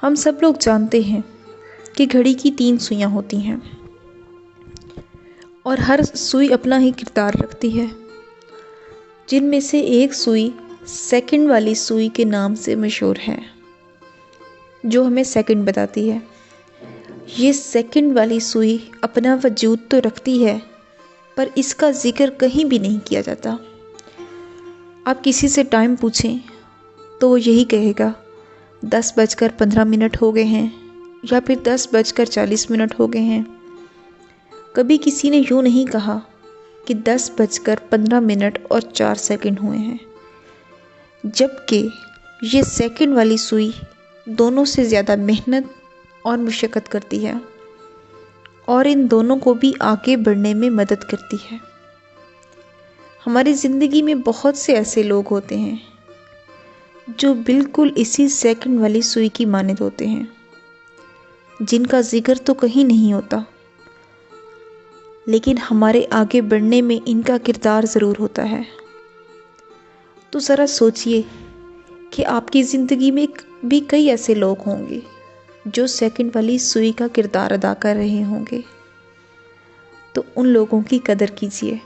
हम सब लोग जानते हैं कि घड़ी की 3 सुइयां होती हैं और हर सुई अपना ही किरदार रखती है, जिनमें से एक सुई सेकंड वाली सुई के नाम से मशहूर है, जो हमें सेकंड बताती है। ये सेकंड वाली सुई अपना वजूद तो रखती है, पर इसका जिक्र कहीं भी नहीं किया जाता। आप किसी से टाइम पूछें तो वो यही कहेगा 10:15 हो गए हैं या फिर 10:40 हो गए हैं। कभी किसी ने यूँ नहीं कहा कि 10:15 हुए हैं, जबकि ये सेकंड वाली सुई दोनों से ज़्यादा मेहनत और मुशक्क़त करती है और इन दोनों को भी आगे बढ़ने में मदद करती है। हमारी ज़िंदगी में बहुत से ऐसे लोग होते हैं जो बिल्कुल इसी सेकंड वाली सुई की मानद होते हैं, जिनका जिक्र तो कहीं नहीं होता, लेकिन हमारे आगे बढ़ने में इनका किरदार ज़रूर होता है। तो ज़रा सोचिए कि आपकी ज़िंदगी में भी कई ऐसे लोग होंगे जो सेकंड वाली सुई का किरदार अदा कर रहे होंगे, तो उन लोगों की कदर कीजिए।